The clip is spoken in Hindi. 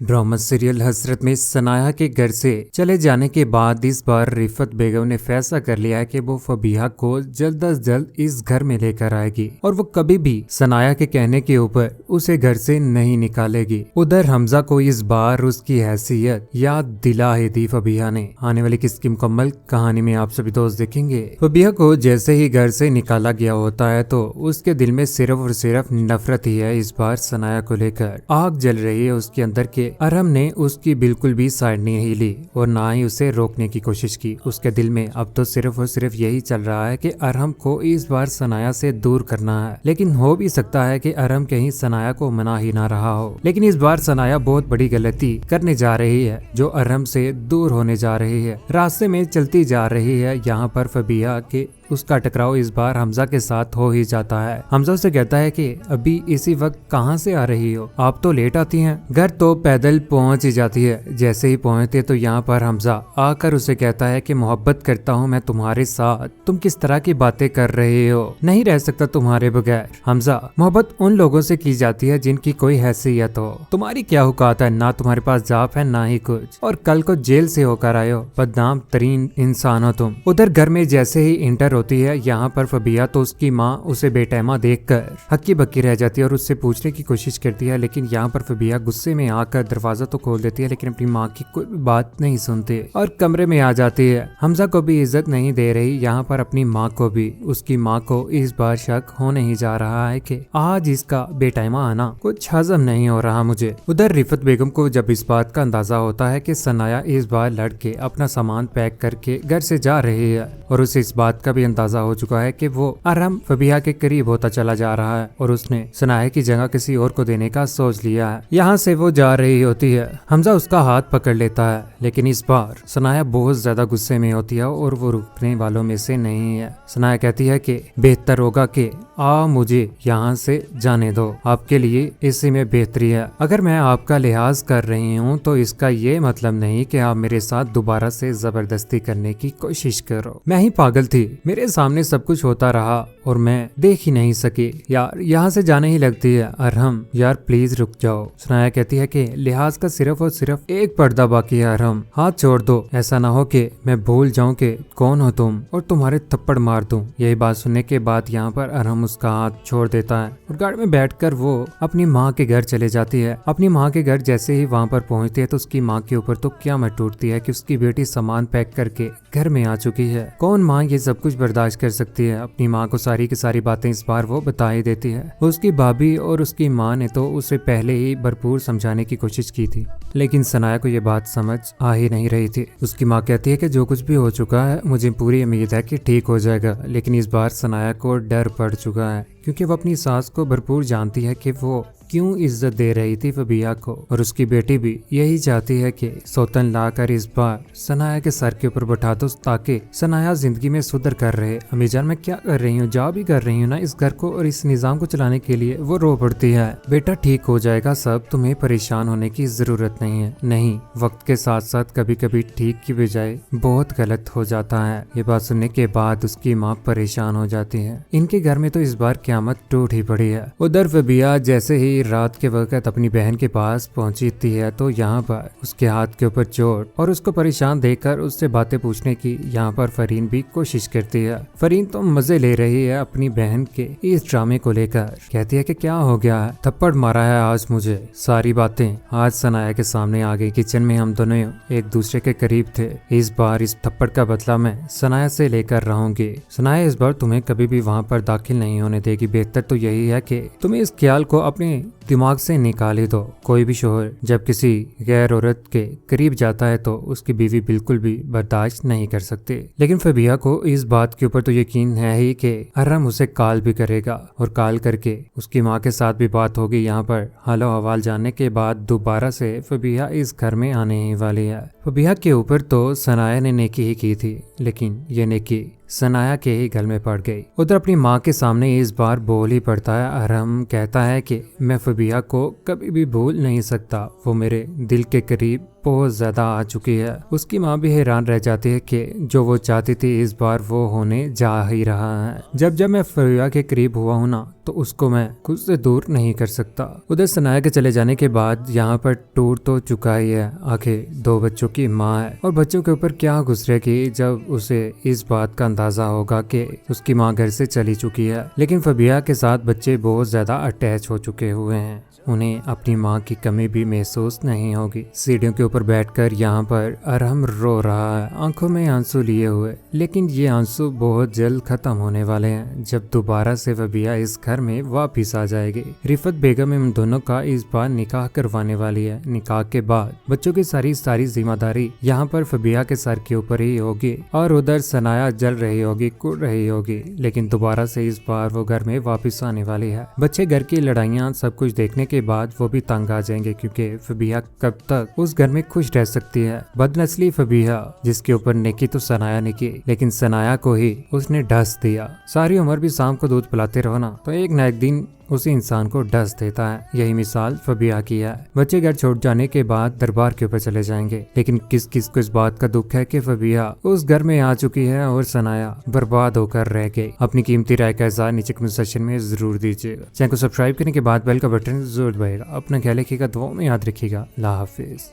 ड्रामा सीरियल हसरत में सनाया के घर से चले जाने के बाद इस बार रिफत बेगम ने फैसला कर लिया है कि वो फबीहा को जल्द अज जल्द इस घर में लेकर आएगी और वो कभी भी सनाया के कहने के ऊपर उसे घर से नहीं निकालेगी। उधर हमजा को इस बार उसकी हैसियत याद दिला ही दी फबीहा ने। आने वाली किसकी मुकम्मल कहानी में आप सभी दोस्त देखेंगे। फबीहा को जैसे ही घर से निकाला गया होता है तो उसके दिल में सिर्फ और सिर्फ नफरत ही है। इस बार सनाया को लेकर आग जल रही है उसके अंदर के। अरहम ने उसकी बिल्कुल भी साइड नहीं ली और ना ही उसे रोकने की कोशिश की। उसके दिल में अब तो सिर्फ और सिर्फ यही चल रहा है कि अरहम को इस बार सनाया से दूर करना है। लेकिन हो भी सकता है कि अरहम कहीं सनाया को मना ही ना रहा हो। लेकिन इस बार सनाया बहुत बड़ी गलती करने जा रही है जो अरहम से दूर होने जा रही है। रास्ते में चलती जा रही है। यहाँ पर फबीहा के उसका टकराव इस बार हमजा के साथ हो ही जाता है। हमजा उसे कहता है कि अभी इसी वक्त कहाँ से आ रही हो, आप तो लेट आती हैं। घर तो पैदल पहुँच ही जाती है। जैसे ही पहुँचते तो यहाँ पर हमजा आकर उसे कहता है कि मोहब्बत करता हूँ मैं तुम्हारे साथ, तुम किस तरह की बातें कर रहे हो, नहीं रह सकता तुम्हारे बगैर। हमजा, मोहब्बत उन लोगों से की जाती है जिनकी कोई हैसियत हो। तुम्हारी क्या औकात है, ना तुम्हारे पास जाप है ना ही कुछ, और कल को जेल से होकर आए हो, बदनाम तरीन इंसान हो तुम। उधर घर में जैसे ही इंटर होती है यहाँ पर फबीहा तो उसकी माँ उसे बेटहमा देखकर हक्की बक्की रह जाती है और उससे पूछने की कोशिश करती है। लेकिन यहाँ पर फबीहा गुस्से में आकर दरवाजा तो खोल देती है लेकिन अपनी माँ की कोई भी बात नहीं सुनती और कमरे में आ जाती है। हमजा को भी इज्जत नहीं दे रही, यहाँ पर अपनी माँ को भी। उसकी माँ को इस बार शक होने ही जा रहा है कि आज इसका बेटहमा आना कुछ हजम नहीं हो रहा मुझे। उधर रिफत बेगम को जब इस बात का अंदाजा होता है कि सनाया इस बार लड़के अपना सामान पैक करके घर से जा रही है और उसे इस बात का भी अंदाजा हो चुका है कि वो अरहम फबीहा के करीब होता चला जा रहा है और उसने सनाया की जगह किसी और को देने का सोच लिया है। यहाँ से वो जा रही होती है। हमजा उसका हाथ पकड़ लेता है लेकिन इस बार सनाया बहुत ज्यादा गुस्से में होती है और वो रुकने वालों में से नहीं है। सनाया कहती है कि बेहतर होगा कि मुझे यहाँ से जाने दो, आपके लिए इसी में बेहतरी है। अगर मैं आपका लिहाज कर रही हूँ तो इसका ये मतलब नहीं कि आप मेरे साथ दोबारा से जबरदस्ती करने की कोशिश करो। मैं ही पागल थी, मेरे सामने सब कुछ होता रहा और मैं देख ही नहीं सकी। यार यहाँ से जाने ही लगती है। अरहम यार प्लीज रुक जाओ। सनाया कहती है कि लिहाज का सिर्फ और सिर्फ एक पर्दा बाकी है अरहम, हाथ छोड़ दो, ऐसा ना हो कि मैं भूल जाऊं कि कौन हो तुम और तुम्हारे थप्पड़ मार दूं। यही बात सुनने के बाद यहाँ पर अरहम उसका हाथ छोड़ देता है और गाड़ी में बैठकर वो अपनी माँ के घर चले जाती है। अपनी माँ के घर जैसे ही वहाँ पर पहुँचती है तो उसकी माँ के ऊपर तो क्या मत टूटती है कि उसकी बेटी सामान पैक करके घर में आ चुकी है। कौन माँ ये सब कुछ बर्दाश्त कर सकती है। अपनी माँ को सारी की सारी बातें इस बार वो बता ही देती है। उसकी भाभी और उसकी माँ ने तो उसे पहले ही भरपूर समझाने की कोशिश की थी लेकिन सनाया को ये बात समझ आ ही नहीं रही थी। उसकी माँ कहती है कि जो कुछ भी हो चुका है मुझे पूरी उम्मीद है कि ठीक हो जाएगा। लेकिन इस बार सनाया को डर पड़ चुका है क्योंकि वो अपनी सास को भरपूर जानती है कि वो क्यों इज्जत दे रही थी फबीहा को और उसकी बेटी भी यही चाहती है कि सौतन लाकर इस बार सनाया के सर के ऊपर बैठा दो ताकि सनाया जिंदगी में सुधर कर रहे। अम्मी जान मैं क्या कर रही हूँ, जा भी कर रही हूँ ना इस घर को और इस निजाम को चलाने के लिए। वो रो पड़ती है, बेटा ठीक हो जाएगा सब, तुम्हें परेशान होने की जरूरत नहीं है। नहीं, वक्त के साथ साथ कभी कभी ठीक की बजाय बहुत गलत हो जाता है। ये बात सुनने के बाद उसकी माँ परेशान हो जाती है। इनके घर में तो इस बार क़यामत टूट ही पड़ी है। उधर फबीहा जैसे ही रात के वक्त अपनी बहन के पास पहुंचती है तो यहाँ पर उसके हाथ के ऊपर चोट और उसको परेशान देखकर उससे बातें पूछने की यहाँ पर फरीन भी कोशिश करती है। फरीन तो मजे ले रही है अपनी बहन के इस ड्रामे को लेकर। कहती है कि क्या हो गया है, थप्पड़ मारा है आज मुझे। सारी बातें आज सनाया के सामने आ गई। किचन में हम दोनों एक दूसरे के करीब थे। इस बार इस थप्पड़ का बदला मैं सनाया से लेकर रहूंगी। सनाया इस बार तुम्हें कभी भी वहाँ पर दाखिल नहीं होने देगी। बेहतर तो यही है कि तुम्हें इस ख्याल को अपने दिमाग से निकाल ही दो। कोई भी शोहर जब किसी गैर औरत के करीब जाता है तो उसकी बीवी बिल्कुल भी बर्दाश्त नहीं कर सकती। लेकिन फबीहा को इस बात के ऊपर तो यकीन है ही कि अरहम उसे कॉल भी करेगा और कॉल करके उसकी माँ के साथ भी बात होगी। यहाँ पर हालो हवाल जानने के बाद दोबारा से फबीहा इस घर में आने ही वाली है। फबीहा के ऊपर तो सनाया ने नेकी ही की थी लेकिन ये नेकी सनाया के ही गल में पड़ गई। उधर अपनी माँ के सामने इस बार बोल ही पड़ता है। अरहम कहता है कि मैं फबीहा को कभी भी भूल नहीं सकता, वो मेरे दिल के करीब बहुत ज्यादा आ चुकी है। उसकी माँ भी हैरान रह जाती है कि जो वो चाहती थी इस बार वो होने जा ही रहा है। जब जब मैं फबीहा के करीब हुआ हूँ ना तो उसको मैं खुद से दूर नहीं कर सकता। उधर सनाया के चले जाने के बाद यहाँ पर टूट तो चुका ही है, आखिर 2 बच्चों की माँ है और बच्चों के ऊपर क्या गुजरेगी जब उसे इस बात का अंदाजा होगा कि उसकी माँ घर से चली चुकी है। लेकिन फबिहा के साथ बच्चे बहुत ज्यादा अटैच हो चुके हुए हैं, उन्हें अपनी माँ की कमी भी महसूस नहीं होगी। सीढ़ियों के ऊपर बैठकर यहाँ पर अरहम रो रहा है, आंखों में आंसू लिए हुए, लेकिन ये आंसू बहुत जल्द खत्म होने वाले हैं जब दोबारा से फबिहा इस घर में वापिस आ जाएगी। रिफत बेगम इन दोनों का इस बार निकाह करवाने वाली है। निकाह के बाद बच्चों की सारी जिम्मेदारी यहाँ पर फबिहा के सर के ऊपर ही होगी और उधर सनाया जल रही होगी, कुड़ रही होगी, लेकिन दोबारा से इस बार वो घर में वापिस आने वाली है। बच्चे घर की लड़ाइयाँ सब कुछ देखने के बाद वो भी तंग आ जाएंगे, क्योंकि फबिहा कब तक उस घर में खुश रह सकती है। बदनस्ली फबिहा, जिसके ऊपर नेकी तो सनाया ने की, लेकिन सनाया को ही उसने ढस दिया। सारी उम्र भी शाम को दूध पिलाते रहो ना तो एक न एक दिन उसी इंसान को ढस देता है। यही मिसाल फबिहा की है। बच्चे घर छोड़ जाने के बाद दरबार के ऊपर चले जाएंगे, लेकिन किस किस को इस बात का दुख है कि फबिहा उस घर में आ चुकी है और सनाया बर्बाद होकर रह गई। अपनी कीमती राय का इज़हार नीचे कमेंट सेक्शन में जरूर दीजिएगा। चैनल को सब्सक्राइब करने के बाद बेल का बटन जरूर दबाइएगा। अपना ख्याल रखिएगा, दुआ में याद रखिएगा। अल्लाह हाफिज।